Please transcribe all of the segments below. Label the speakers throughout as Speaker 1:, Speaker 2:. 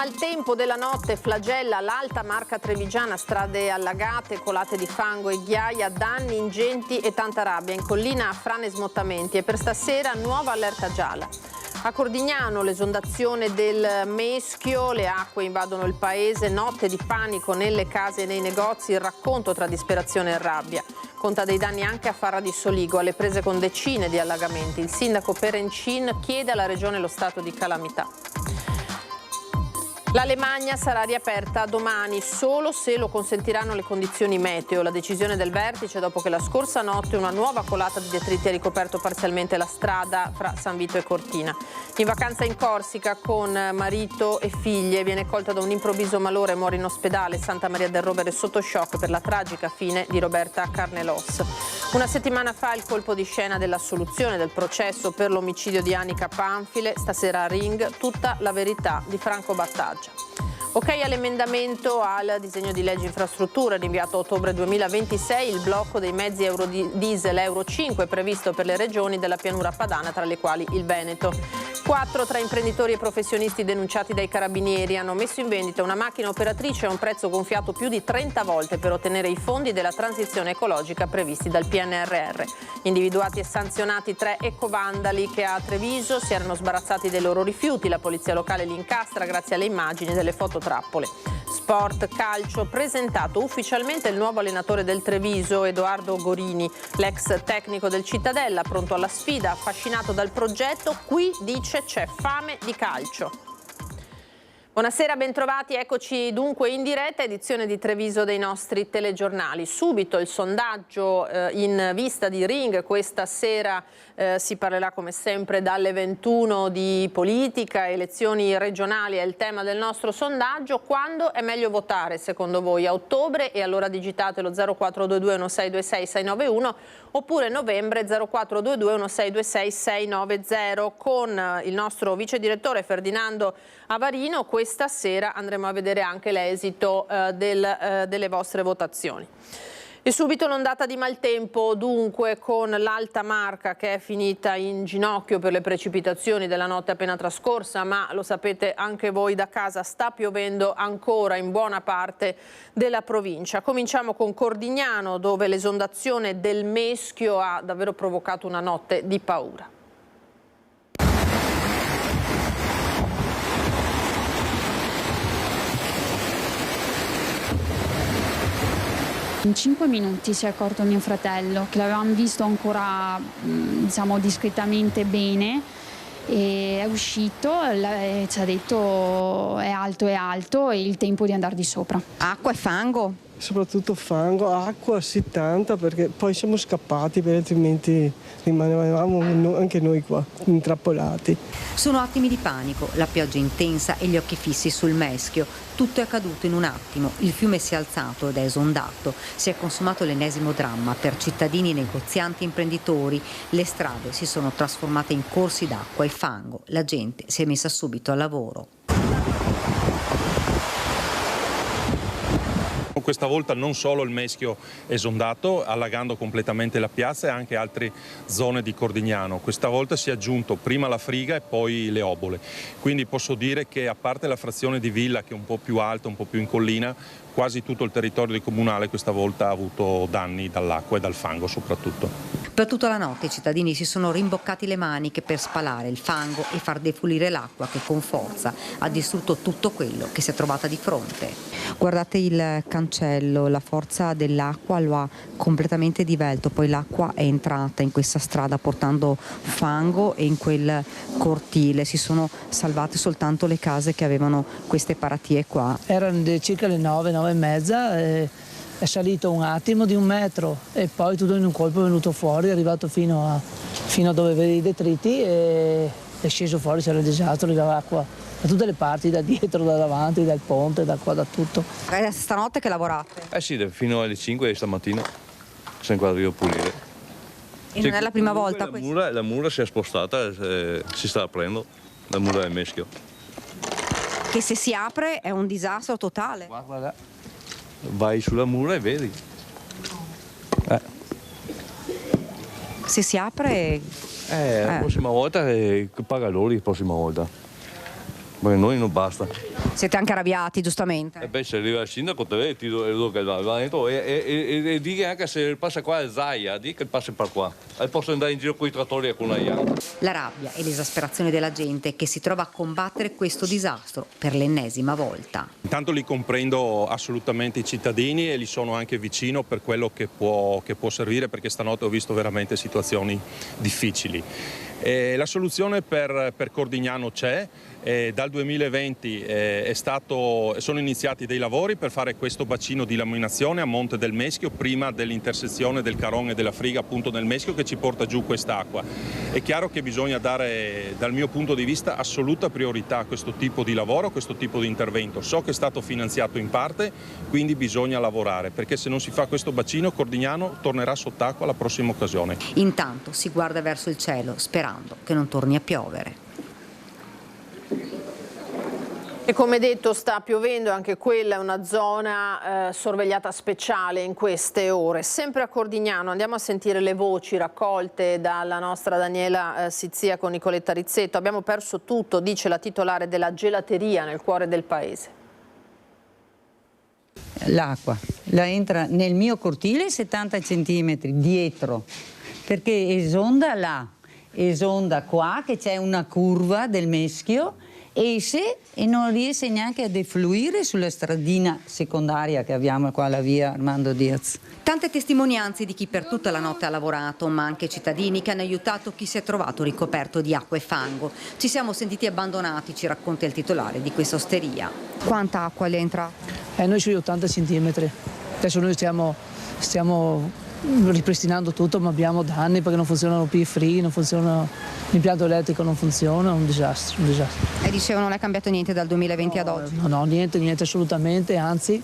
Speaker 1: maltempo della notte flagella l'Alta Marca Trevigiana, strade allagate, colate di fango e ghiaia, danni ingenti e tanta rabbia. In collina frane e smottamenti e per stasera nuova allerta gialla. A Cordignano l'esondazione del Meschio, le acque invadono il paese, notte di panico nelle case e nei negozi, il racconto tra disperazione e rabbia. Conta dei danni anche a Farra di Soligo, alle prese con decine di allagamenti. Il sindaco Perencin chiede alla regione lo stato di calamità. La Lemagna sarà riaperta domani solo se lo consentiranno le condizioni meteo. La decisione del vertice dopo che la scorsa notte una nuova colata di detriti ha ricoperto parzialmente la strada fra San Vito e Cortina. In vacanza in Corsica con marito e figlie viene colta da un improvviso malore e muore in ospedale. Santa Maria del Rovere è sotto shock per la tragica fine di Roberta Carnelos. Una settimana fa il colpo di scena dell'assoluzione del processo per l'omicidio di Annika Panfile. Stasera a Ring tutta la verità di Franco Battaglia. Ok all'emendamento al disegno di legge infrastrutture rinviato a ottobre 2026, il blocco dei mezzi Eurodiesel Euro 5 previsto per le regioni della pianura padana, tra le quali il Veneto. 4 tra imprenditori e professionisti denunciati dai carabinieri hanno messo in vendita una macchina operatrice a un prezzo gonfiato più di 30 volte per ottenere i fondi della transizione ecologica previsti dal PNRR. Individuati e sanzionati 3 ecovandali che a Treviso si erano sbarazzati dei loro rifiuti. La polizia locale li incastra grazie alle immagini delle fototrappole. Sport, calcio, presentato ufficialmente il nuovo allenatore del Treviso, Edoardo Gorini, l'ex tecnico del Cittadella, pronto alla sfida, affascinato dal progetto. Qui dice c'è fame di calcio. Buonasera, bentrovati, eccoci dunque in diretta, edizione di Treviso dei nostri telegiornali. Subito il sondaggio in vista di Ring, questa sera si parlerà come sempre dalle 21 di politica, elezioni regionali è il tema del nostro sondaggio. Quando è meglio votare secondo voi? A ottobre e allora digitate lo 0422 1626 691 oppure novembre 0422 1626 690 con il nostro vice direttore Ferdinando Avarino. Questa sera andremo a vedere anche l'esito delle vostre votazioni. E subito l'ondata di maltempo dunque con l'Alta Marca che è finita in ginocchio per le precipitazioni della notte appena trascorsa, ma lo sapete anche voi da casa, sta piovendo ancora in buona parte della provincia. Cominciamo con Cordignano dove l'esondazione del Meschio ha davvero provocato una notte di paura.
Speaker 2: In 5 minuti si è accorto mio fratello, che l'avevamo visto ancora diciamo discretamente bene, e è uscito e ci ha detto è alto e il tempo di andare di sopra.
Speaker 3: Acqua e fango?
Speaker 4: Soprattutto fango, acqua sì tanta, perché poi siamo scappati, perché altrimenti rimanevamo anche noi qua, intrappolati.
Speaker 3: Sono attimi di panico, la pioggia intensa e gli occhi fissi sul Meschio. Tutto è accaduto in un attimo, il fiume si è alzato ed è esondato. Si è consumato l'ennesimo dramma per cittadini, negozianti e imprenditori. Le strade si sono trasformate in corsi d'acqua e fango. La gente si è messa subito al lavoro.
Speaker 5: Questa volta non solo il Meschio è esondato, allagando completamente la piazza e anche altre zone di Cordignano. Questa volta si è aggiunto prima la Friga e poi le Obole. Quindi posso dire che a parte la frazione di Villa che è un po' più alta, un po' più in collina, quasi tutto il territorio del comunale questa volta ha avuto danni dall'acqua e dal fango soprattutto.
Speaker 3: Per tutta la notte i cittadini si sono rimboccati le maniche per spalare il fango e far defluire l'acqua che con forza ha distrutto tutto quello che si è trovata di fronte. Guardate il cancello, la forza dell'acqua lo ha completamente divelto, poi l'acqua è entrata in questa strada portando fango e in quel cortile si sono salvate soltanto le case che avevano queste paratie qua.
Speaker 6: Erano circa le 9 e mezza. È salito un attimo di 1 metro e poi tutto in un colpo è venuto fuori, è arrivato fino a dove vedi i detriti e è sceso fuori, c'era il disastro, arrivava acqua da tutte le parti, da dietro, da davanti, dal ponte, da qua, da tutto.
Speaker 3: È stanotte che lavorate?
Speaker 7: Sì, fino alle 5 stamattina siamo qua a pulire.
Speaker 3: E non è la prima volta
Speaker 7: questa? La mura si è spostata, si sta aprendo, la mura del Meschio.
Speaker 3: Che se si apre è un disastro totale.
Speaker 7: Guarda. Vai sulla mura e vedi.
Speaker 3: Se si apre...
Speaker 7: La prossima volta paga loro la prossima volta. Perché noi non basta.
Speaker 3: Siete anche arrabbiati, giustamente?
Speaker 7: E beh, se arriva il sindaco, te vedi, che va dentro e dica anche se passa qua è Zaia, di che passa per qua. E posso andare in giro con i trattori e con la IAM.
Speaker 3: La rabbia e l'esasperazione della gente che si trova a combattere questo disastro per l'ennesima volta.
Speaker 5: Intanto li comprendo assolutamente i cittadini e li sono anche vicino per quello che può servire, perché stanotte ho visto veramente situazioni difficili. La soluzione per Cordignano c'è. Dal 2020 sono iniziati dei lavori per fare questo bacino di laminazione a Monte del Meschio, prima dell'intersezione del Caron e della Friga, appunto nel Meschio, che ci porta giù quest'acqua. È chiaro che bisogna dare, dal mio punto di vista, assoluta priorità a questo tipo di lavoro, a questo tipo di intervento. So che è stato finanziato in parte, quindi bisogna lavorare, perché se non si fa questo bacino Cordignano tornerà sott'acqua alla prossima occasione.
Speaker 3: Intanto si guarda verso il cielo sperando che non torni a piovere.
Speaker 1: E come detto sta piovendo, anche quella è una zona sorvegliata speciale in queste ore. Sempre a Cordignano andiamo a sentire le voci raccolte dalla nostra Daniela Sizia con Nicoletta Rizzetto. Abbiamo perso tutto, dice la titolare della gelateria nel cuore del paese.
Speaker 8: L'acqua la entra nel mio cortile 70 centimetri dietro, perché esonda là, esonda qua che c'è una curva del Meschio, esce e non riesce neanche a defluire sulla stradina secondaria che abbiamo qua, la via Armando Diaz.
Speaker 3: Tante testimonianze di chi per tutta la notte ha lavorato, ma anche cittadini che hanno aiutato chi si è trovato ricoperto di acqua e fango. Ci siamo sentiti abbandonati, ci racconta il titolare di questa osteria. Quanta acqua le entra?
Speaker 6: Noi sui 80 centimetri. Adesso noi stiamo ripristinando tutto, ma abbiamo danni perché non funzionano più i free, non funziona, l'impianto elettrico non funziona, è un disastro, un disastro.
Speaker 3: E dicevo non è cambiato niente dal 2020 ad oggi?
Speaker 6: No, niente assolutamente, anzi.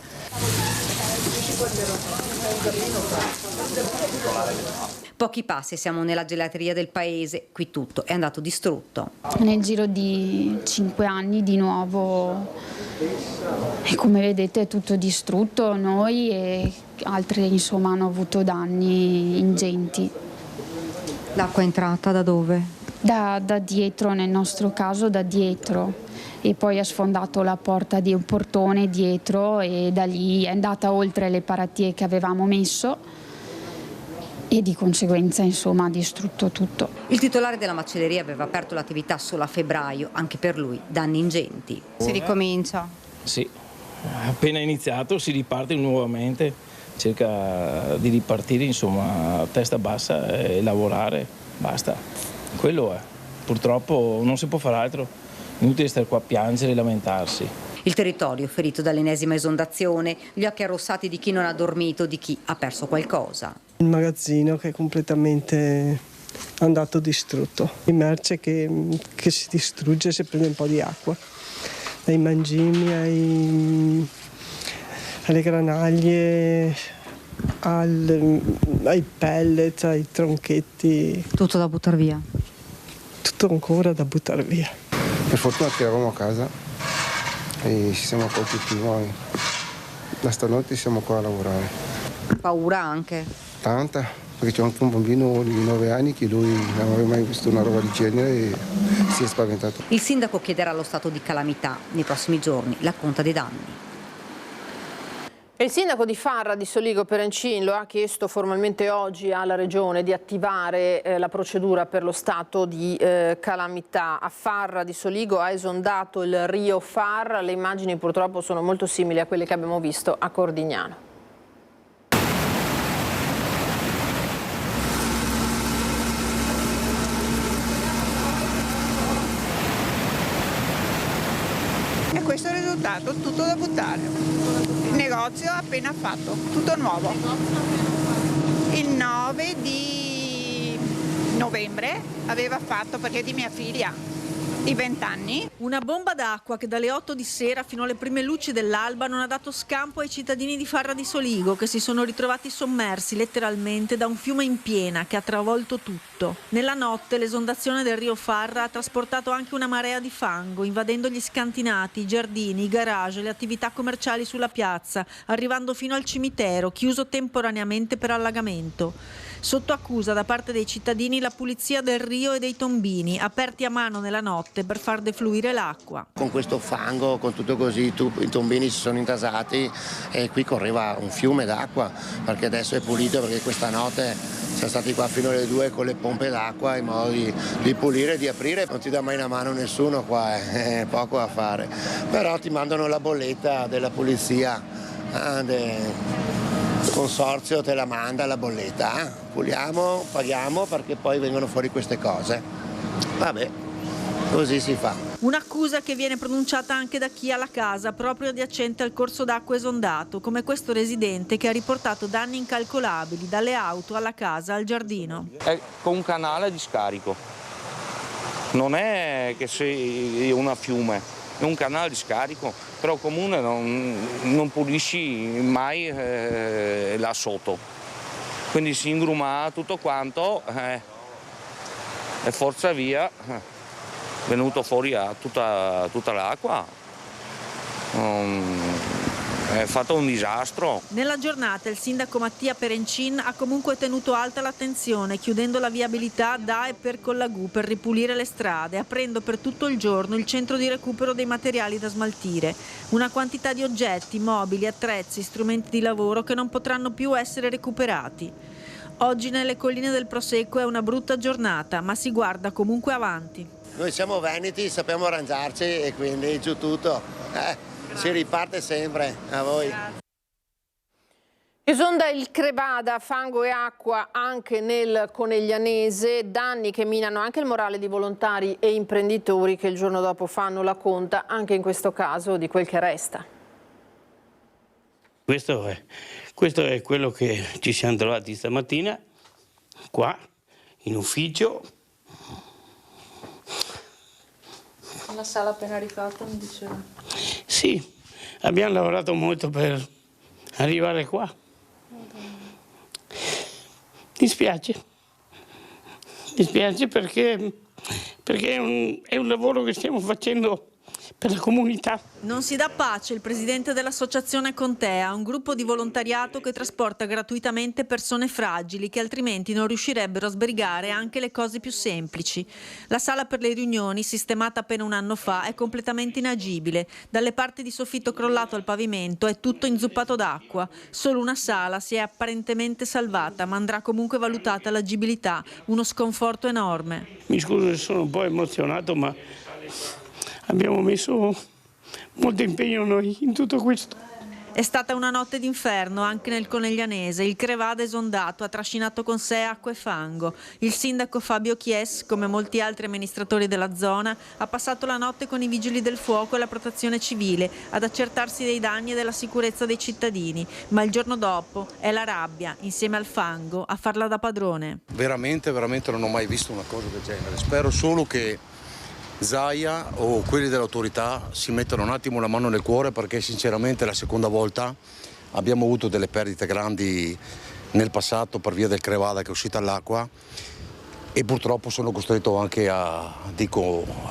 Speaker 3: Pochi passi siamo nella gelateria del paese, qui tutto è andato distrutto.
Speaker 2: Nel giro di 5 anni di nuovo, e come vedete è tutto distrutto, noi e altri insomma hanno avuto danni ingenti.
Speaker 3: L'acqua è entrata da dove?
Speaker 2: Da dietro, nel nostro caso da dietro, e poi ha sfondato la porta di un portone dietro e da lì è andata oltre le paratie che avevamo messo e di conseguenza insomma ha distrutto tutto.
Speaker 3: Il titolare della macelleria aveva aperto l'attività solo a febbraio, anche per lui danni ingenti. Si ricomincia?
Speaker 9: Sì, appena iniziato si riparte nuovamente, cerca di ripartire insomma a testa bassa e lavorare, basta, quello è. Purtroppo non si può fare altro, inutile stare qua a piangere e lamentarsi.
Speaker 3: Il territorio ferito dall'ennesima esondazione, gli occhi arrossati di chi non ha dormito, di chi ha perso qualcosa.
Speaker 4: Il magazzino che è completamente andato distrutto. Il merce che si distrugge se prende un po' di acqua. Dai mangimi alle granaglie, ai pellet, ai tronchetti.
Speaker 3: Tutto da buttare via?
Speaker 4: Tutto ancora da buttare via.
Speaker 10: Per fortuna che eravamo a casa e ci siamo accorti prima. Da stanotte siamo qua a lavorare.
Speaker 3: Paura anche?
Speaker 10: Tanta, perché c'è anche un bambino di 9 anni che lui non aveva mai visto una roba di genere e si è spaventato.
Speaker 3: Il sindaco chiederà lo stato di calamità nei prossimi giorni, la conta dei danni.
Speaker 1: Il sindaco di Farra di Soligo Perencin lo ha chiesto formalmente oggi alla Regione di attivare la procedura per lo stato di calamità. A Farra di Soligo ha esondato il Rio Farra, le immagini purtroppo sono molto simili a quelle che abbiamo visto a Cordignano.
Speaker 11: E questo è il risultato, tutto da buttare. Il negozio appena fatto, tutto nuovo. Il 9 di novembre aveva fatto, perché di mia figlia, di 20 anni.
Speaker 12: Una bomba d'acqua che dalle 8 di sera fino alle prime luci dell'alba non ha dato scampo ai cittadini di Farra di Soligo, che si sono ritrovati sommersi letteralmente da un fiume in piena che ha travolto tutto. Nella notte l'esondazione del Rio Farra ha trasportato anche una marea di fango, invadendo gli scantinati, i giardini, i garage, le attività commerciali sulla piazza, arrivando fino al cimitero, chiuso temporaneamente per allagamento. Sotto accusa da parte dei cittadini la pulizia del Rio e dei tombini, aperti a mano nella notte per far defluire l'acqua.
Speaker 13: Con questo fango, con tutto così, i tombini si sono intasati e qui correva un fiume d'acqua, perché adesso è pulito, perché questa notte siamo stati qua fino alle 2 con le pompe d'acqua in modo di pulire e di aprire. Non ti dà mai una mano nessuno qua, è poco da fare. Però ti mandano la bolletta della pulizia, del consorzio te la manda la bolletta. Puliamo, paghiamo perché poi vengono fuori queste cose. Vabbè, così si fa.
Speaker 12: Un'accusa che viene pronunciata anche da chi ha la casa proprio adiacente al corso d'acqua esondato, come questo residente che ha riportato danni incalcolabili dalle auto alla casa al giardino.
Speaker 14: È con un canale di scarico, non è che sia una fiume, è un canale di scarico, però il comune non pulisci mai là sotto, quindi si ingruma tutto quanto e forza via. Venuto fuori a tutta l'acqua, è fatto un disastro.
Speaker 12: Nella giornata il sindaco Mattia Perencin ha comunque tenuto alta l'attenzione, chiudendo la viabilità da e per Collagù per ripulire le strade, aprendo per tutto il giorno il centro di recupero dei materiali da smaltire. Una quantità di oggetti, mobili, attrezzi, strumenti di lavoro che non potranno più essere recuperati. Oggi nelle colline del Prosecco è una brutta giornata, ma si guarda comunque avanti.
Speaker 13: Noi siamo veneti, sappiamo arrangiarci e quindi giù tutto. Si riparte sempre, a voi.
Speaker 1: Esonda il Crevada, fango e acqua anche nel Coneglianese, danni che minano anche il morale di volontari e imprenditori che il giorno dopo fanno la conta, anche in questo caso, di quel che resta.
Speaker 15: Questo è quello che ci siamo trovati stamattina, qua, in ufficio.
Speaker 12: La sala appena rifatta, mi diceva.
Speaker 15: Sì, abbiamo lavorato molto per arrivare qua. Dispiace perché è un lavoro che stiamo facendo per la comunità.
Speaker 12: Non si dà pace il presidente dell'associazione Contea, un gruppo di volontariato che trasporta gratuitamente persone fragili che altrimenti non riuscirebbero a sbrigare anche le cose più semplici. La sala per le riunioni, sistemata appena un anno fa, è completamente inagibile. Dalle parti di soffitto crollato al pavimento è tutto inzuppato d'acqua. Solo una sala si è apparentemente salvata, ma andrà comunque valutata l'agibilità, uno sconforto enorme.
Speaker 15: Mi scuso se sono un po' emozionato, ma abbiamo messo molto impegno noi in tutto questo.
Speaker 12: È stata una notte d'inferno anche nel Coneglianese. Il Crevada esondato ha trascinato con sé acqua e fango. Il sindaco Fabio Chies, come molti altri amministratori della zona, ha passato la notte con i vigili del fuoco e la protezione civile ad accertarsi dei danni e della sicurezza dei cittadini. Ma il giorno dopo è la rabbia, insieme al fango, a farla da padrone.
Speaker 16: Veramente non ho mai visto una cosa del genere. Spero solo che Zaia o quelli dell'autorità si mettano un attimo la mano nel cuore, perché sinceramente è la seconda volta. Abbiamo avuto delle perdite grandi nel passato per via del Crevada che è uscita all'acqua e purtroppo sono costretto anche a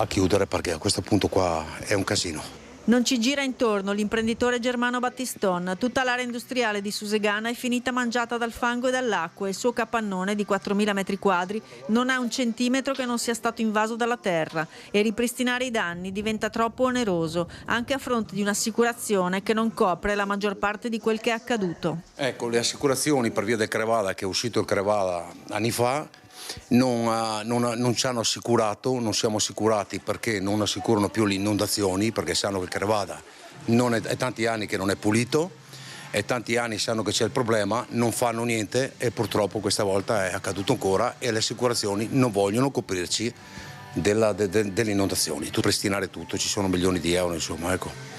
Speaker 16: chiudere, perché a questo punto qua è un casino.
Speaker 12: Non ci gira intorno l'imprenditore Germano Battiston. Tutta l'area industriale di Susegana è finita mangiata dal fango e dall'acqua e il suo capannone di 4.000 metri quadri non ha un centimetro che non sia stato invaso dalla terra e ripristinare i danni diventa troppo oneroso, anche a fronte di un'assicurazione che non copre la maggior parte di quel che è accaduto.
Speaker 16: Ecco, le assicurazioni per via del Crevada, che è uscito il Crevada anni fa, non ci hanno assicurato, non siamo assicurati perché non assicurano più le inondazioni, perché sanno che il Crevada è tanti anni che non è pulito e tanti anni sanno che c'è il problema, non fanno niente e purtroppo questa volta è accaduto ancora e le assicurazioni non vogliono coprirci delle inondazioni. Pristinare tutto, ci sono milioni di euro, insomma, ecco.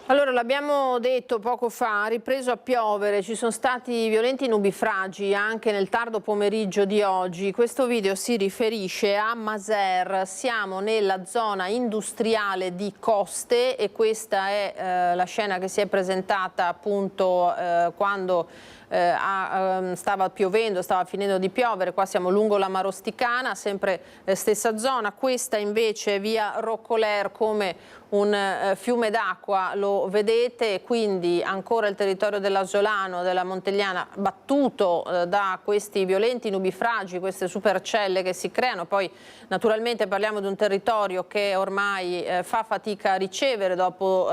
Speaker 1: Allora, l'abbiamo detto poco fa, ha ripreso a piovere, ci sono stati violenti nubifragi anche nel tardo pomeriggio di oggi. Questo video si riferisce a Maser, siamo nella zona industriale di Coste e questa è la scena che si è presentata appunto quando stava piovendo, stava finendo di piovere. Qua siamo lungo la Marosticana, sempre stessa zona. Questa invece è via Roccoler, come un fiume d'acqua, lo vedete, quindi ancora il territorio dell'Asolano, della Montegliana, battuto da questi violenti nubifragi, queste supercelle che si creano. Poi naturalmente parliamo di un territorio che ormai fa fatica a ricevere dopo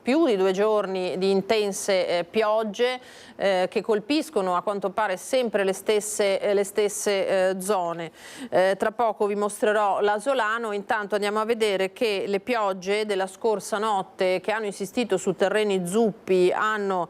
Speaker 1: più di 2 giorni di intense piogge che colpiscono a quanto pare sempre le stesse zone. Tra poco vi mostrerò l'Asolano, intanto andiamo a vedere che le piogge della scorsa notte, che hanno insistito su terreni zuppi, hanno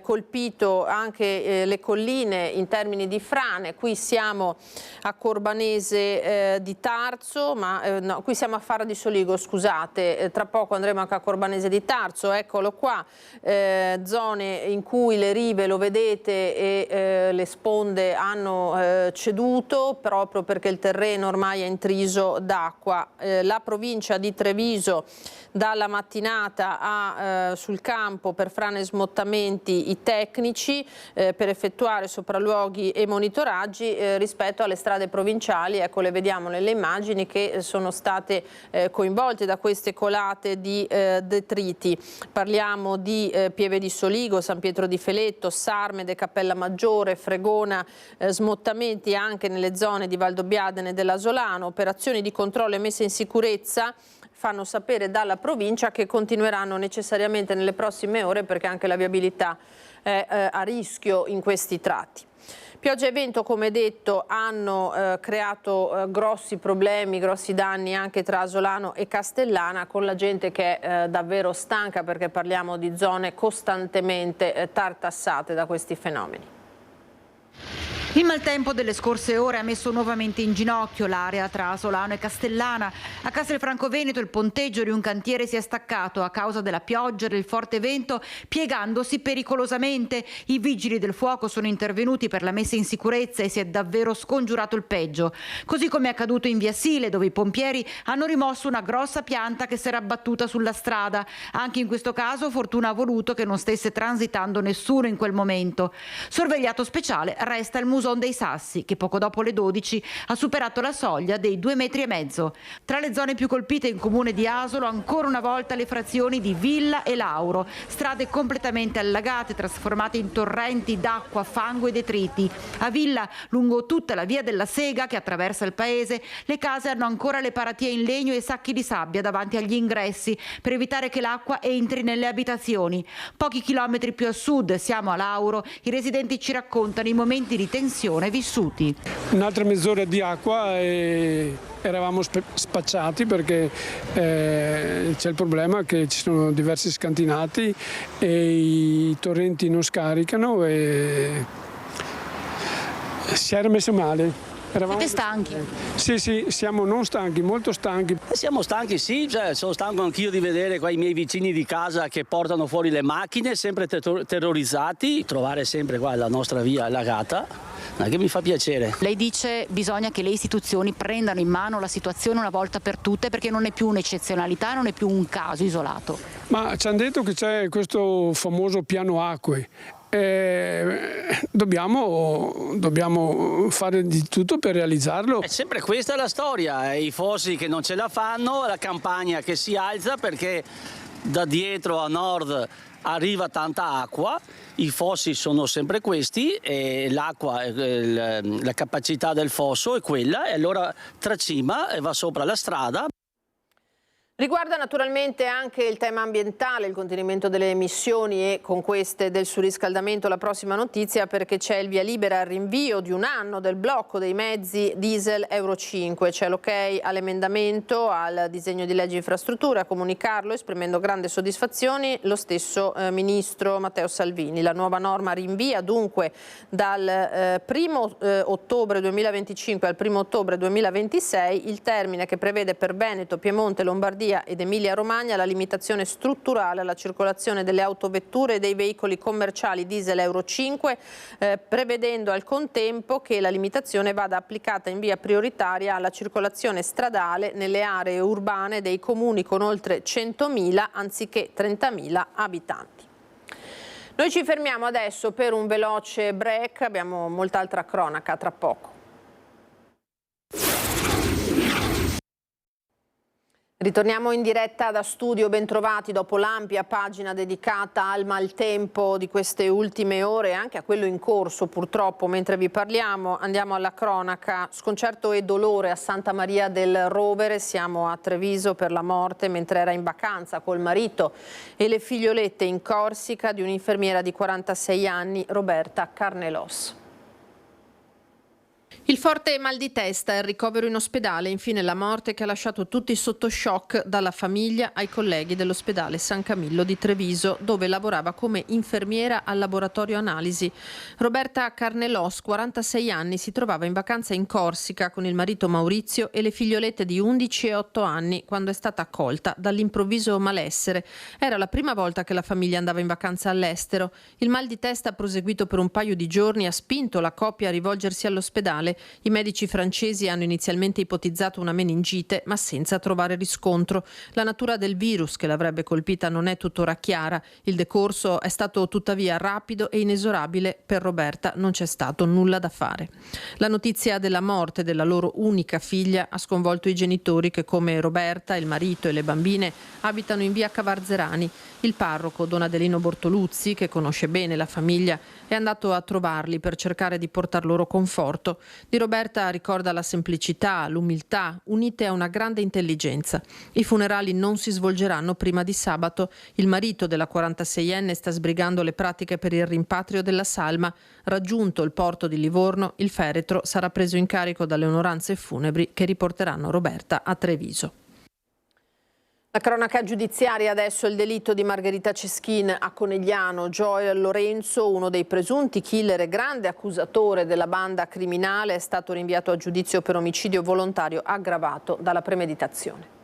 Speaker 1: colpito anche le colline in termini di frane. Qui siamo a Corbanese di Tarzo, ma no, qui siamo a Farra di Soligo, scusate, tra poco andremo anche a Corbanese di Tarzo, eccolo qua, zone in cui le rive, lo vedete, e le sponde hanno ceduto proprio perché il terreno ormai è intriso d'acqua. La provincia di Treviso dalla mattinata sul campo per frane e smottamenti i tecnici per effettuare sopralluoghi e monitoraggi rispetto alle strade provinciali. Ecco, le vediamo nelle immagini che sono state coinvolte da queste colate di detriti. Parliamo di Pieve di Soligo, San Pietro di Feletto, Sarmede, Cappella Maggiore, Fregona, smottamenti anche nelle zone di Valdobbiadene e dell'Asolano, operazioni di controllo e messa in sicurezza fanno sapere dalla provincia che continueranno necessariamente nelle prossime ore perché anche la viabilità è a rischio in questi tratti. Pioggia e vento, come detto, hanno creato grossi problemi, grossi danni anche tra Asolano e Castellana, con la gente che è davvero stanca perché parliamo di zone costantemente tartassate da questi fenomeni.
Speaker 3: Il maltempo delle scorse ore ha messo nuovamente in ginocchio l'area tra Asolano e Castellana. A Castelfranco Veneto il ponteggio di un cantiere si è staccato a causa della pioggia e del forte vento, piegandosi pericolosamente. I vigili del fuoco sono intervenuti per la messa in sicurezza e si è davvero scongiurato il peggio. Così come è accaduto in via Sile, dove i pompieri hanno rimosso una grossa pianta che si era abbattuta sulla strada. Anche in questo caso fortuna ha voluto che non stesse transitando nessuno in quel momento. Sorvegliato speciale resta il Muson dei Sassi, che poco dopo le 12 ha superato la soglia dei 2,5 metri. Tra le zone più colpite in comune di Asolo, ancora una volta le frazioni di Villa e Lauro, strade completamente allagate, trasformate in torrenti d'acqua, fango e detriti. A Villa, lungo tutta la via della Sega che attraversa il paese, le case hanno ancora le paratie in legno e sacchi di sabbia davanti agli ingressi per evitare che l'acqua entri nelle abitazioni. Pochi chilometri più a sud, siamo a Lauro, i residenti ci raccontano i momenti di tensione vissuti.
Speaker 15: Un'altra mezz'ora di acqua e eravamo spacciati perché c'è il problema che ci sono diversi scantinati e i torrenti non scaricano e si era messo male.
Speaker 17: Siete stanchi?
Speaker 15: Sì, siamo non stanchi, molto stanchi.
Speaker 17: Siamo stanchi, sì, sono stanco anch'io di vedere qua i miei vicini di casa che portano fuori le macchine, sempre terrorizzati, trovare sempre qua la nostra via allagata, che mi fa piacere.
Speaker 18: Lei dice bisogna che le istituzioni prendano in mano la situazione una volta per tutte perché non è più un'eccezionalità, non è più un caso isolato.
Speaker 15: Ma ci hanno detto che c'è questo famoso piano acque. Dobbiamo fare di tutto per realizzarlo.
Speaker 17: È sempre questa la storia, i fossi che non ce la fanno, la campagna che si alza perché da dietro a nord arriva tanta acqua, i fossi sono sempre questi e l'acqua, la capacità del fosso è quella e allora tracima e va sopra la strada.
Speaker 1: Riguarda naturalmente anche il tema ambientale, il contenimento delle emissioni e con queste del surriscaldamento la prossima notizia perché c'è il via libera al rinvio di 1 anno del blocco dei mezzi diesel Euro 5. C'è l'ok all'emendamento al disegno di legge infrastrutture, a comunicarlo esprimendo grande soddisfazione lo stesso ministro Matteo Salvini. La nuova norma rinvia dunque dal 1 ottobre 2025 al 1 ottobre 2026 il termine che prevede per Veneto, Piemonte, Lombardia ed Emilia-Romagna la limitazione strutturale alla circolazione delle autovetture e dei veicoli commerciali diesel Euro 5, prevedendo al contempo che la limitazione vada applicata in via prioritaria alla circolazione stradale nelle aree urbane dei comuni con oltre 100.000 anziché 30.000 abitanti. Noi ci fermiamo adesso per un veloce break, abbiamo molta altra cronaca tra poco. Ritorniamo in diretta da studio, bentrovati dopo l'ampia pagina dedicata al maltempo di queste ultime ore e anche a quello in corso purtroppo. Mentre vi parliamo andiamo alla cronaca. Sconcerto e dolore a Santa Maria del Rovere, siamo a Treviso per la morte mentre era in vacanza col marito e le figliolette in Corsica di un'infermiera di 46 anni, Roberta Carnelos. Il forte mal di testa, il ricovero in ospedale e infine la morte che ha lasciato tutti sotto shock, dalla famiglia ai colleghi dell'ospedale San Camillo di Treviso, dove lavorava come infermiera al laboratorio analisi. Roberta Carnelos, 46 anni, si trovava in vacanza in Corsica con il marito Maurizio e le figliolette di 11 e 8 anni quando è stata accolta dall'improvviso malessere. Era la prima volta che la famiglia andava in vacanza all'estero. Il mal di testa proseguito per un paio di giorni ha spinto la coppia a rivolgersi all'ospedale. I medici francesi hanno inizialmente ipotizzato una meningite, ma senza trovare riscontro. La natura del virus che l'avrebbe colpita non è tuttora chiara. Il decorso è stato tuttavia rapido e inesorabile. Per Roberta non c'è stato nulla da fare. La notizia della morte della loro unica figlia ha sconvolto i genitori che, come Roberta, il marito e le bambine, abitano in via Cavarzerani. Il parroco, Don Adelino Bortoluzzi, che conosce bene la famiglia, è andato a trovarli per cercare di portar loro conforto. Di Roberta ricorda la semplicità, l'umiltà, unite a una grande intelligenza. I funerali non si svolgeranno prima di sabato. Il marito della 46enne sta sbrigando le pratiche per il rimpatrio della salma. Raggiunto il porto di Livorno, il feretro sarà preso in carico dalle onoranze funebri che riporteranno Roberta a Treviso. La cronaca giudiziaria adesso, il delitto di Margherita Ceschin a Conegliano. Joel Lorenzo, uno dei presunti killer e grande accusatore della banda criminale, è stato rinviato a giudizio per omicidio volontario aggravato dalla premeditazione.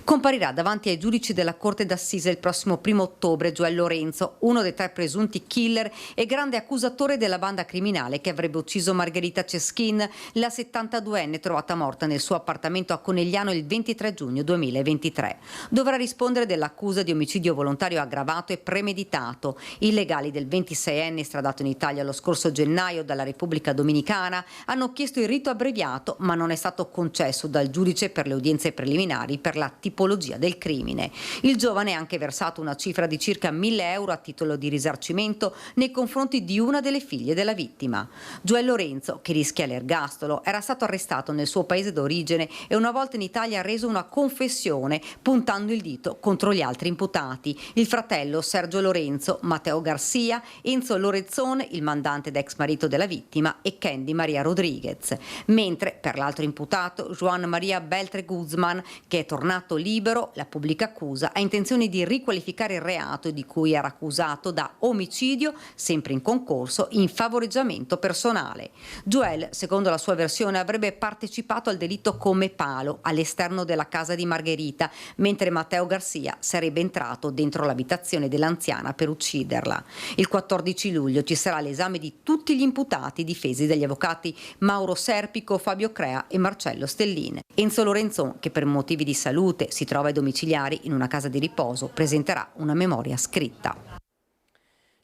Speaker 3: Comparirà davanti ai giudici della Corte d'Assise il prossimo 1° ottobre Joel Lorenzo, uno dei 3 presunti killer e grande accusatore della banda criminale che avrebbe ucciso Margherita Ceschin, la 72enne trovata morta nel suo appartamento a Conegliano il 23 giugno 2023. Dovrà rispondere dell'accusa di omicidio volontario aggravato e premeditato. I legali del 26enne estradato in Italia lo scorso gennaio dalla Repubblica Dominicana hanno chiesto il rito abbreviato, ma non è stato concesso dal giudice per le udienze preliminari per la tipologia del crimine. Il giovane ha anche versato una cifra di circa 1.000 euro a titolo di risarcimento nei confronti di una delle figlie della vittima. Joel Lorenzo, che rischia l'ergastolo, era stato arrestato nel suo paese d'origine e una volta in Italia ha reso una confessione puntando il dito contro gli altri imputati, il fratello Sergio Lorenzo, Matteo Garcia, Enzo Lorezzone, il mandante ed ex marito della vittima, e Candy Maria Rodriguez. Mentre per l'altro imputato, Juan Maria Beltre Guzman, che è tornato libero, la pubblica accusa ha intenzione di riqualificare il reato di cui era accusato da omicidio, sempre in concorso, in favoreggiamento personale. Joel, secondo la sua versione, avrebbe partecipato al delitto come palo all'esterno della casa di Margherita, mentre Matteo Garcia sarebbe entrato dentro l'abitazione dell'anziana per ucciderla. Il 14 luglio ci sarà l'esame di tutti gli imputati difesi dagli avvocati Mauro Serpico, Fabio Crea e Marcello Stellin. Enzo Lorenzon, che per motivi di salute si trova ai domiciliari in una casa di riposo, presenterà una memoria scritta.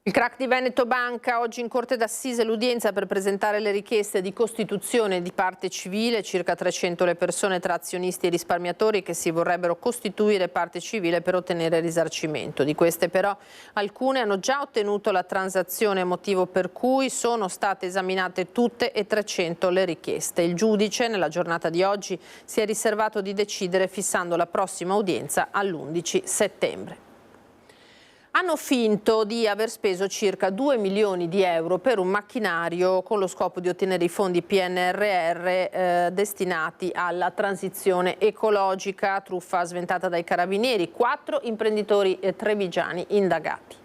Speaker 1: Il crack di Veneto Banca, oggi in Corte d'Assise l'udienza per presentare le richieste di costituzione di parte civile, circa 300 le persone tra azionisti e risparmiatori che si vorrebbero costituire parte civile per ottenere risarcimento. Di queste però alcune hanno già ottenuto la transazione, motivo per cui sono state esaminate tutte e 300 le richieste. Il giudice nella giornata di oggi si è riservato di decidere fissando la prossima udienza all'11 settembre. Hanno finto di aver speso circa 2 milioni di euro per un macchinario con lo scopo di ottenere i fondi PNRR destinati alla transizione ecologica, truffa sventata dai carabinieri, 4 imprenditori trevigiani indagati.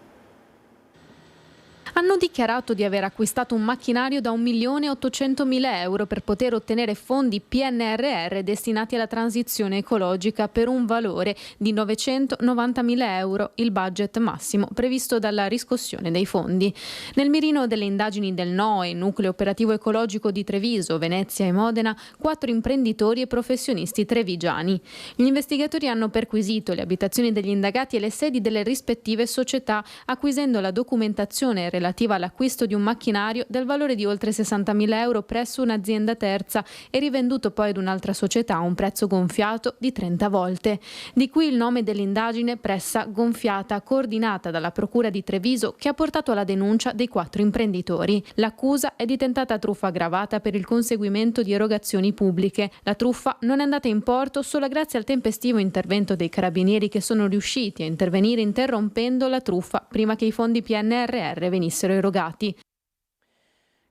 Speaker 19: hanno dichiarato di aver acquistato un macchinario da 1.800.000 euro per poter ottenere fondi PNRR destinati alla transizione ecologica per un valore di 990.000 euro, il budget massimo previsto dalla riscossione dei fondi. Nel mirino delle indagini del NOE, Nucleo Operativo Ecologico di Treviso, Venezia e Modena, 4 imprenditori e professionisti trevigiani. Gli investigatori hanno perquisito le abitazioni degli indagati e le sedi delle rispettive società, acquisendo la documentazione relativa all'acquisto di un macchinario del valore di oltre 60.000 euro presso un'azienda terza e rivenduto poi ad un'altra società a un prezzo gonfiato di 30 volte. Di qui il nome dell'indagine Pressa Gonfiata, coordinata dalla Procura di Treviso, che ha portato alla denuncia dei 4 imprenditori. L'accusa è di tentata truffa aggravata per il conseguimento di erogazioni pubbliche. La truffa non è andata in porto solo grazie al tempestivo intervento dei carabinieri, che sono riusciti a intervenire interrompendo la truffa prima che i fondi PNRR venissero erogati.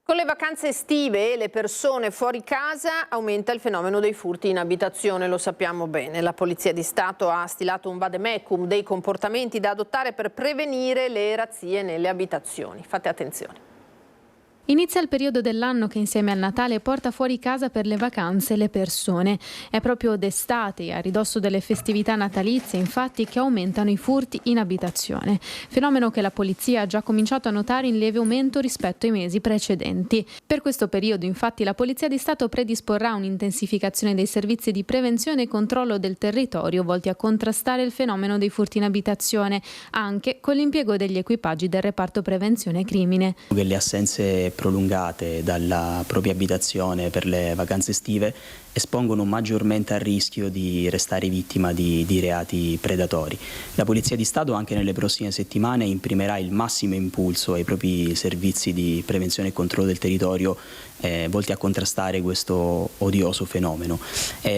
Speaker 1: Con le vacanze estive e le persone fuori casa aumenta il fenomeno dei furti in abitazione, lo sappiamo bene. La Polizia di Stato ha stilato un vademecum dei comportamenti da adottare per prevenire le razzie nelle abitazioni. Fate attenzione.
Speaker 19: Inizia il periodo dell'anno che insieme al Natale porta fuori casa per le vacanze le persone. È proprio d'estate, a ridosso delle festività natalizie, infatti, che aumentano i furti in abitazione. Fenomeno che la polizia ha già cominciato a notare in lieve aumento rispetto ai mesi precedenti. Per questo periodo, infatti, la Polizia di Stato predisporrà un'intensificazione dei servizi di prevenzione e controllo del territorio volti a contrastare il fenomeno dei furti in abitazione, anche con l'impiego degli equipaggi del reparto prevenzione crimine.
Speaker 20: Le assenze prolungate dalla propria abitazione per le vacanze estive espongono maggiormente al rischio di restare vittima di reati predatori. La Polizia di Stato anche nelle prossime settimane imprimerà il massimo impulso ai propri servizi di prevenzione e controllo del territorio volti a contrastare questo odioso fenomeno.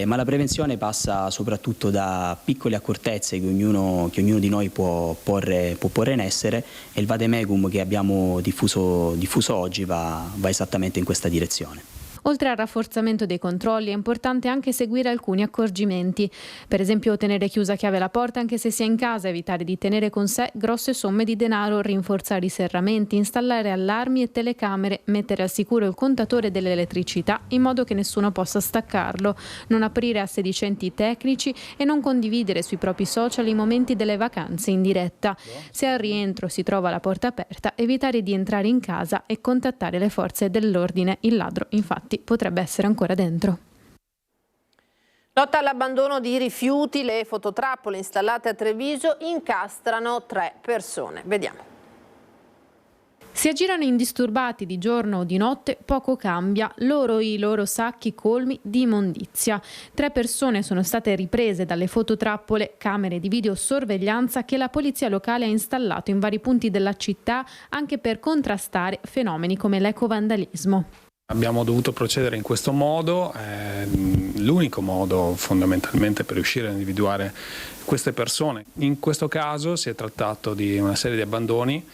Speaker 20: Ma la prevenzione passa soprattutto da piccole accortezze che ognuno di noi può porre in essere, e il vademecum che abbiamo diffuso oggi va esattamente in questa direzione.
Speaker 19: Oltre al rafforzamento dei controlli è importante anche seguire alcuni accorgimenti. Per esempio tenere chiusa a chiave la porta anche se si è in casa, evitare di tenere con sé grosse somme di denaro, rinforzare i serramenti, installare allarmi e telecamere, mettere al sicuro il contatore dell'elettricità in modo che nessuno possa staccarlo, non aprire a sedicenti tecnici e non condividere sui propri social i momenti delle vacanze in diretta. Se al rientro si trova la porta aperta, evitare di entrare in casa e contattare le forze dell'ordine. Il ladro, infatti, potrebbe essere ancora dentro.
Speaker 1: Lotta all'abbandono di rifiuti, le fototrappole installate a Treviso incastrano 3 persone. Vediamo.
Speaker 19: Si aggirano indisturbati di giorno o di notte, poco cambia, loro i loro sacchi colmi di immondizia. 3 persone sono state riprese dalle fototrappole, camere di videosorveglianza che la polizia locale ha installato in vari punti della città anche per contrastare fenomeni come l'ecovandalismo.
Speaker 21: Abbiamo dovuto procedere in questo modo, l'unico modo fondamentalmente per riuscire a individuare queste persone. In questo caso si è trattato di una serie di abbandoni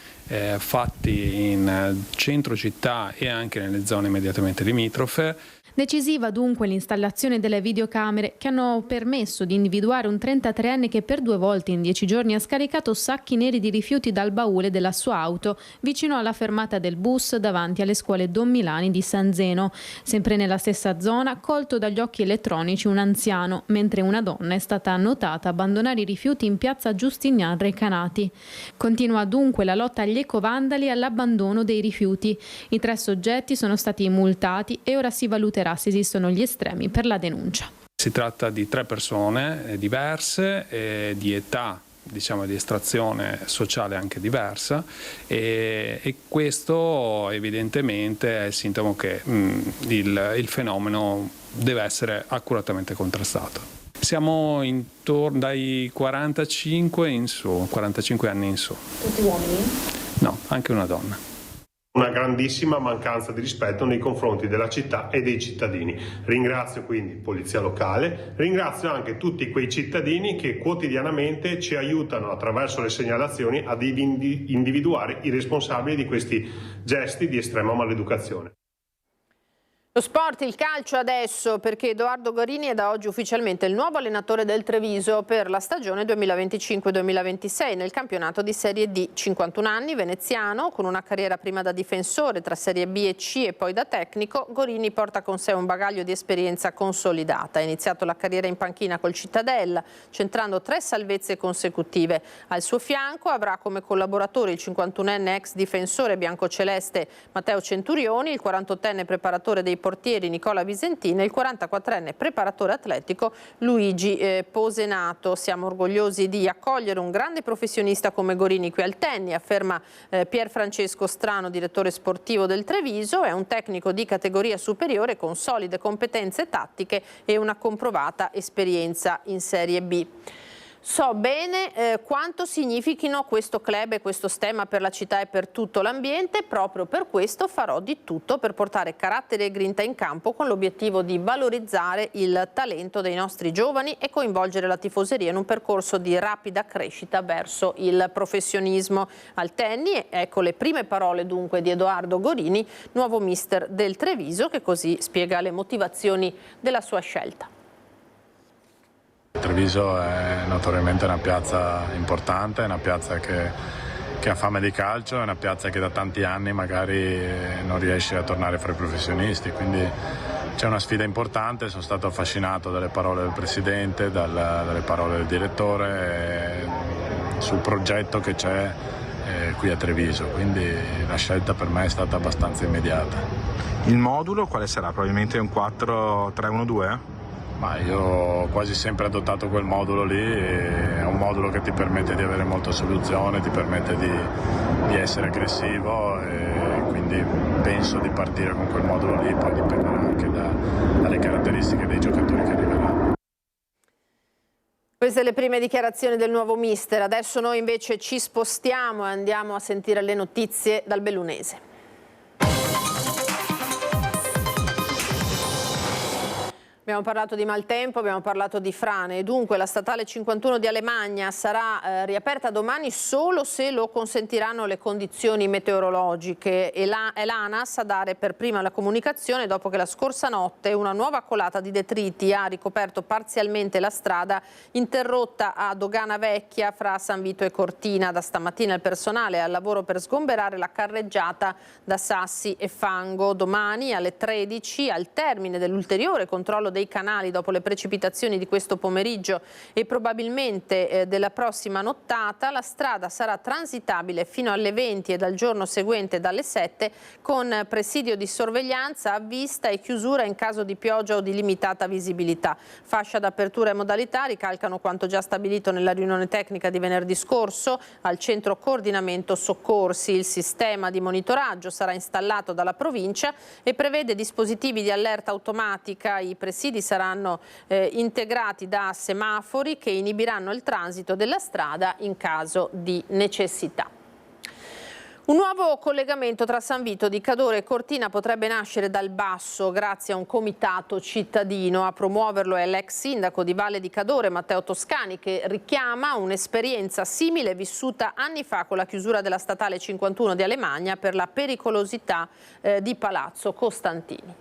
Speaker 21: fatti in centro città e anche nelle zone immediatamente limitrofe.
Speaker 19: Decisiva dunque l'installazione delle videocamere che hanno permesso di individuare un 33enne che per 2 volte in 10 giorni ha scaricato sacchi neri di rifiuti dal baule della sua auto vicino alla fermata del bus davanti alle scuole Don Milani di San Zeno. Sempre nella stessa zona, colto dagli occhi elettronici un anziano, mentre una donna è stata annotata abbandonare i rifiuti in piazza Giustinian Recanati. Continua dunque la lotta agli ecovandali e all'abbandono dei rifiuti. I 3 soggetti sono stati multati e ora si valuterà se esistono gli estremi per la denuncia.
Speaker 21: Si tratta di 3 persone diverse, di età, diciamo, di estrazione sociale anche diversa, e questo evidentemente è il sintomo che il fenomeno deve essere accuratamente contrastato. Siamo intorno dai 45 in su, 45 anni in su.
Speaker 19: Tutti uomini?
Speaker 21: No, anche una donna.
Speaker 22: Una grandissima mancanza di rispetto nei confronti della città e dei cittadini. Ringrazio quindi Polizia Locale, ringrazio anche tutti quei cittadini che quotidianamente ci aiutano attraverso le segnalazioni ad individuare i responsabili di questi gesti di estrema maleducazione.
Speaker 1: Lo sport, il calcio adesso, perché Edoardo Gorini è da oggi ufficialmente il nuovo allenatore del Treviso per la stagione 2025-2026 nel campionato di Serie D. 51 anni, veneziano, con una carriera prima da difensore tra Serie B e C e poi da tecnico, Gorini porta con sé un bagaglio di esperienza consolidata. Ha iniziato la carriera in panchina col Cittadella, centrando 3 salvezze consecutive. Al suo fianco avrà come collaboratori il 51enne ex difensore biancoceleste Matteo Centurioni, il 48enne preparatore dei portieri Nicola Visentina e il 44enne preparatore atletico Luigi Posenato. Siamo orgogliosi di accogliere un grande professionista come Gorini qui al Tenni, afferma Pier Francesco Strano, direttore sportivo del Treviso. È un tecnico di categoria superiore con solide competenze tattiche e una comprovata esperienza in Serie B. So bene quanto significhino questo club e questo stemma per la città e per tutto l'ambiente. Proprio per questo farò di tutto per portare carattere e grinta in campo, con l'obiettivo di valorizzare il talento dei nostri giovani e coinvolgere la tifoseria in un percorso di rapida crescita verso il professionismo. Al Tenni, ecco le prime parole dunque di Edoardo Gorini, nuovo mister del Treviso, che così spiega le motivazioni della sua scelta.
Speaker 5: Treviso è notoriamente una piazza importante, è una piazza che ha fame di calcio, è una piazza che da tanti anni magari non riesce a tornare fra i professionisti, quindi c'è una sfida importante. Sono stato affascinato dalle parole del presidente, dalle parole del direttore sul progetto che c'è qui a Treviso, quindi la scelta per me è stata abbastanza immediata.
Speaker 7: Il modulo quale sarà? Probabilmente un 4-3-1-2?
Speaker 5: Ma io ho quasi sempre adottato quel modulo lì, è un modulo che ti permette di avere molta soluzione, ti permette di essere aggressivo e quindi penso di partire con quel modulo lì, poi dipenderà anche dalle caratteristiche dei giocatori che arriveranno.
Speaker 1: Queste le prime dichiarazioni del nuovo mister. Adesso noi invece ci spostiamo e andiamo a sentire le notizie dal Bellunese. Abbiamo parlato di maltempo, abbiamo parlato di frane e dunque la statale 51 di Alemagna sarà riaperta domani solo se lo consentiranno le condizioni meteorologiche e è l'ANAS a dare per prima la comunicazione dopo che la scorsa notte una nuova colata di detriti ha ricoperto parzialmente la strada interrotta a Dogana Vecchia fra San Vito e Cortina. Da stamattina il personale è al lavoro per sgomberare la carreggiata da sassi e fango. Domani alle 13, al termine dell'ulteriore controllo dei canali dopo le precipitazioni di questo pomeriggio e probabilmente della prossima nottata, la strada sarà transitabile fino alle 20 e dal giorno seguente dalle 7 con presidio di sorveglianza a vista e chiusura in caso di pioggia o di limitata visibilità. Fascia d'apertura e modalità ricalcano quanto già stabilito nella riunione tecnica di venerdì scorso al centro coordinamento soccorsi. Il sistema di monitoraggio sarà installato dalla provincia e prevede dispositivi di allerta automatica. I presidi saranno integrati da semafori che inibiranno il transito della strada in caso di necessità. Un nuovo collegamento tra San Vito di Cadore e Cortina potrebbe nascere dal basso grazie a un comitato cittadino. A promuoverlo è l'ex sindaco di Valle di Cadore Matteo Toscani, che richiama un'esperienza simile vissuta anni fa con la chiusura della statale 51 di Alemagna per la pericolosità di Palazzo Costantini.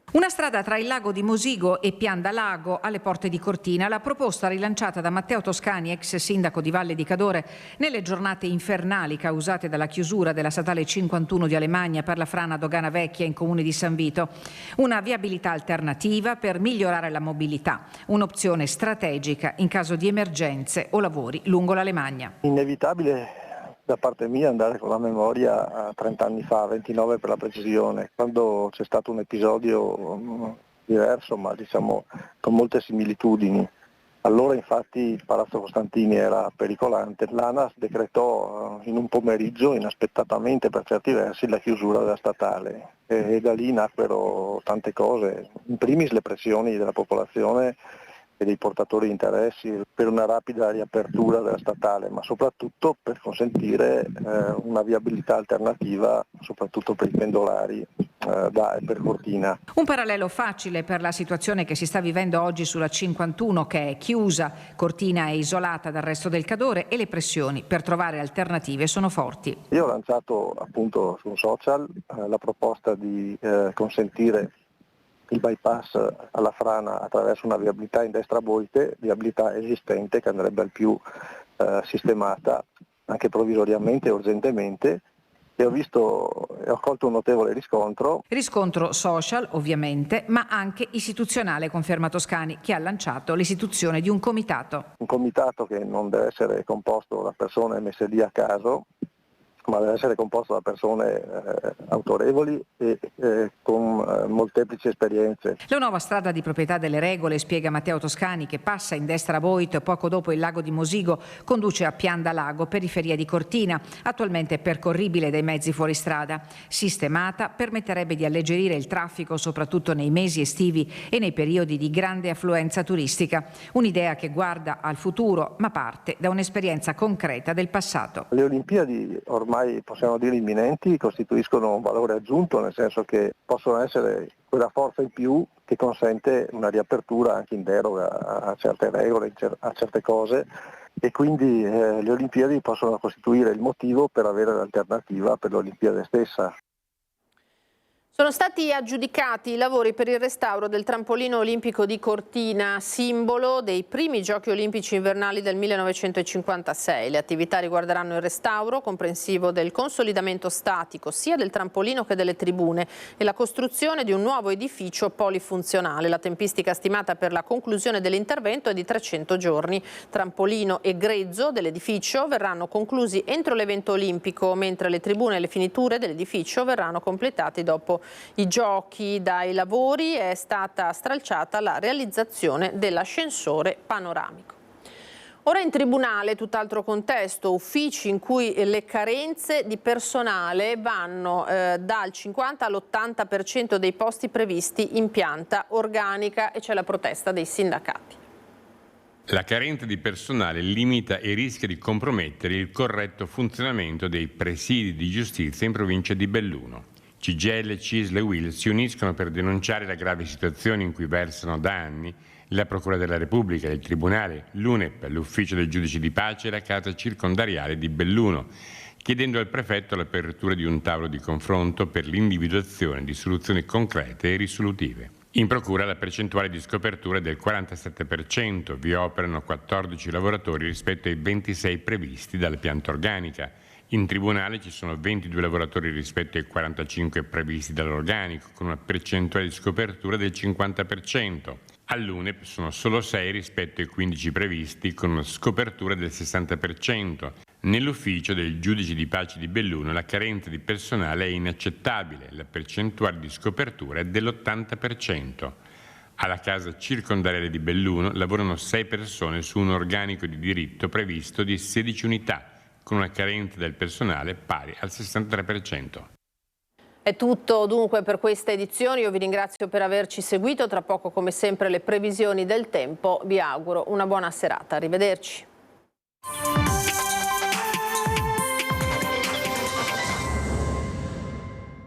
Speaker 23: Una strada tra il lago di Mosigo e Pianda Lago alle porte di Cortina, la proposta rilanciata da Matteo Toscani, ex sindaco di Valle di Cadore, nelle giornate infernali causate dalla chiusura della statale 51 di Alemagna per la frana Dogana Vecchia in comune di San Vito. Una viabilità alternativa per migliorare la mobilità, un'opzione strategica in caso di emergenze o lavori lungo l'Alemagna.
Speaker 24: Inevitabile da parte mia andare con la memoria a 30 anni fa, 29 per la precisione, quando c'è stato un episodio diverso ma diciamo con molte similitudini. Allora infatti Palazzo Costantini era pericolante, l'ANAS decretò in un pomeriggio inaspettatamente per certi versi la chiusura della statale e da lì nacquero tante cose, in primis le pressioni della popolazione e dei portatori di interessi per una rapida riapertura della statale, ma soprattutto per consentire una viabilità alternativa, soprattutto per i pendolari da e per Cortina.
Speaker 23: Un parallelo facile per la situazione che si sta vivendo oggi sulla 51, che è chiusa, Cortina è isolata dal resto del Cadore e le pressioni per trovare alternative sono forti.
Speaker 24: Io ho lanciato appunto su un social la proposta di consentire il bypass alla frana attraverso una viabilità in destra a Boite, viabilità esistente che andrebbe al più sistemata anche provvisoriamente e urgentemente, e ho colto un notevole riscontro.
Speaker 23: Riscontro social ovviamente, ma anche istituzionale, conferma Toscani, che ha lanciato l'istituzione di un comitato.
Speaker 24: Un comitato che non deve essere composto da persone messe lì a caso, ma deve essere composto da persone autorevoli e con molteplici esperienze.
Speaker 23: La nuova strada di proprietà delle Regole, spiega Matteo Toscani, che passa in destra a Boito e poco dopo il lago di Mosigo, conduce a Pianda Lago, periferia di Cortina, attualmente percorribile dai mezzi fuoristrada. Sistemata permetterebbe di alleggerire il traffico soprattutto nei mesi estivi e nei periodi di grande affluenza turistica. Un'idea che guarda al futuro, ma parte da un'esperienza concreta del passato.
Speaker 24: Le Olimpiadi ormai possiamo dire imminenti, costituiscono un valore aggiunto, nel senso che possono essere quella forza in più che consente una riapertura anche in deroga a certe regole, a certe cose, e quindi le Olimpiadi possono costituire il motivo per avere l'alternativa per l'Olimpiade stessa.
Speaker 1: Sono stati aggiudicati i lavori per il restauro del trampolino olimpico di Cortina, simbolo dei primi Giochi olimpici invernali del 1956. Le attività riguarderanno il restauro, comprensivo del consolidamento statico sia del trampolino che delle tribune, e la costruzione di un nuovo edificio polifunzionale. La tempistica stimata per la conclusione dell'intervento è di 300 giorni. Trampolino e grezzo dell'edificio verranno conclusi entro l'evento olimpico, mentre le tribune e le finiture dell'edificio verranno completate dopo i giochi. Dai lavori è stata stralciata la realizzazione dell'ascensore panoramico. Ora in tribunale, tutt'altro contesto, uffici in cui le carenze di personale vanno dal 50 all'80% dei posti previsti in pianta organica, e c'è la protesta dei sindacati.
Speaker 2: La carenza di personale limita e rischia di compromettere il corretto funzionamento dei presidi di giustizia in provincia di Belluno. CGIL, CISL e UIL si uniscono per denunciare la grave situazione in cui versano da anni la Procura della Repubblica, il Tribunale, l'UNEP, l'Ufficio del Giudice di Pace e la Casa Circondariale di Belluno, chiedendo al prefetto l'apertura di un tavolo di confronto per l'individuazione di soluzioni concrete e risolutive. In procura la percentuale di scopertura è del 47%, vi operano 14 lavoratori rispetto ai 26 previsti dalla pianta organica. In tribunale ci sono 22 lavoratori rispetto ai 45 previsti dall'organico, con una percentuale di scopertura del 50%. All'UNEP sono solo 6 rispetto ai 15 previsti, con una scopertura del 60%. Nell'ufficio del giudice di pace di Belluno la carenza di personale è inaccettabile, la percentuale di scopertura è dell'80%. Alla casa circondariale di Belluno lavorano 6 persone su un organico di diritto previsto di 16 unità, con una carenza del personale pari al 63%.
Speaker 1: È tutto dunque per questa edizione, io vi ringrazio per averci seguito, tra poco come sempre le previsioni del tempo, vi auguro una buona serata, arrivederci.